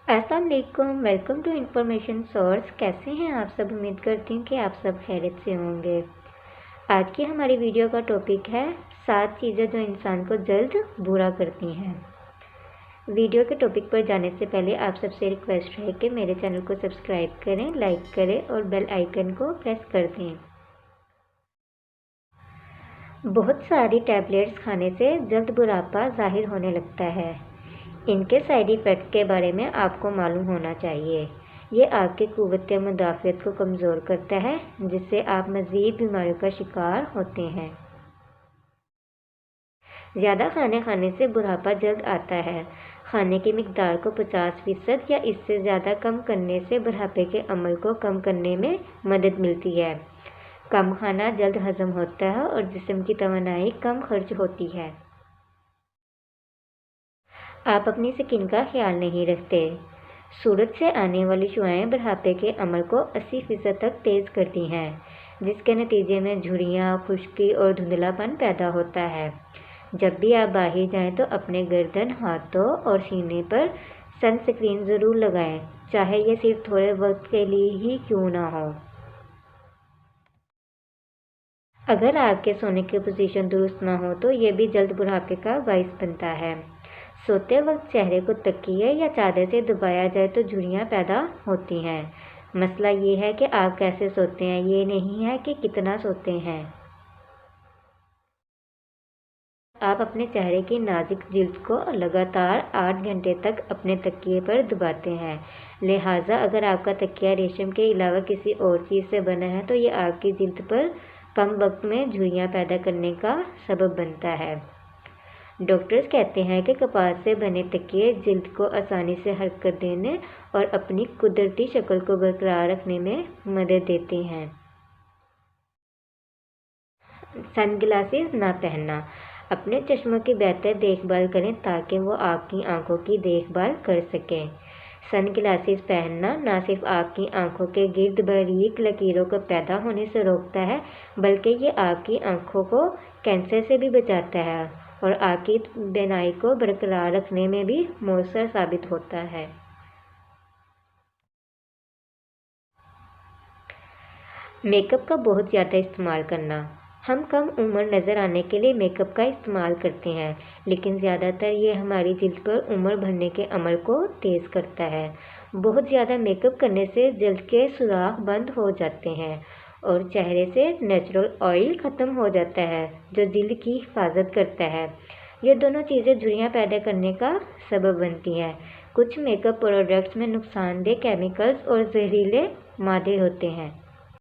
अस्सलाम वालेकुम, welcome to information source. कैसे हैं आप सब? उम्मीद करती हूँ कि आप सब खैरियत से होंगे। आज की हमारी वीडियो का टॉपिक है 7 चीज़ें जो इंसान को जल्द बुरा करती हैं। वीडियो के टॉपिक पर जाने से पहले आप सबसे रिक्वेस्ट है कि मेरे चैनल को सब्सक्राइब करें, लाइक करें और बेल आइकन को प्रेस कर दें। बहुत सारी टैबलेट्स खाने से जल्द बुढ़ापा ज़ाहिर होने लगता है। इनके साइड इफ़ेक्ट के बारे में आपको मालूम होना चाहिए। ये आपकी क़ुव्वत मुदाफ़ियत को कमज़ोर करता है, जिससे आप मज़ीद बीमारियों का शिकार होते हैं। ज़्यादा खाने खाने से बुढ़ापा जल्द आता है। खाने की मिक़दार को 50% या इससे ज़्यादा कम करने से बुढ़ापे के अमल को कम करने में मदद मिलती है। कम खाना जल्द हज़म होता है और जिस्म की तवानाई कम खर्च होती है। आप अपनी स्किन का ख्याल नहीं रखते। सूरज से आने वाली शुआएं बुढ़ापे के अमल को 80% तक तेज़ करती हैं, जिसके नतीजे में झुर्रियाँ, खुश्की और धुंधलापन पैदा होता है। जब भी आप बाहर जाएं तो अपने गर्दन, हाथों और सीने पर सनस्क्रीन ज़रूर लगाएं, चाहे ये सिर्फ थोड़े वक्त के लिए ही क्यों ना हो। अगर आपके सोने की पोजीशन दुरुस्त ना हो तो ये भी जल्द बुढ़ापे का बाइस बनता है। सोते वक्त चेहरे को तकिए या चादर से दबाया जाए तो झुर्रियाँ पैदा होती हैं। मसला ये है कि आप कैसे सोते हैं, ये नहीं है कि कितना सोते हैं। आप अपने चेहरे की नाजुक जिल्द को लगातार 8 घंटे तक अपने तकिए पर दबाते हैं। लिहाजा अगर आपका तकिया रेशम के अलावा किसी और चीज़ से बना है तो ये आपकी जिल्द पर कम वक्त में झुर्रियाँ पैदा करने का सबब बनता है। डॉक्टर्स कहते हैं कि कपास से बने तकिए जिल्द को आसानी से हरकत देने और अपनी कुदरती शक्ल को बरकरार रखने में मदद देते हैं। सनग्लासेस ना पहनना। अपने चश्मों की बेहतर देखभाल करें ताकि वो आपकी आंखों की देखभाल कर सकें। सनग्लासेस पहनना न सिर्फ आपकी आंखों के गिर्द बारीक लकीरों को पैदा होने से रोकता है, बल्कि ये आपकी आंखों को कैंसर से भी बचाता है और आपकी बीनाई को बरकरार रखने में भी मौसर साबित होता है। मेकअप का बहुत ज़्यादा इस्तेमाल करना। हम कम उम्र नज़र आने के लिए मेकअप का इस्तेमाल करते हैं, लेकिन ज़्यादातर ये हमारी जिल्द पर उम्र भरने के अमल को तेज़ करता है। बहुत ज़्यादा मेकअप करने से जिल्द के सुराख बंद हो जाते हैं और चेहरे से नेचुरल ऑयल ख़त्म हो जाता है, जो जिल्द की हिफाजत करता है। ये दोनों चीज़ें झुर्रियाँ पैदा करने का सबब बनती हैं। कुछ मेकअप प्रोडक्ट्स में नुकसानदेह केमिकल्स और जहरीले मादे होते हैं।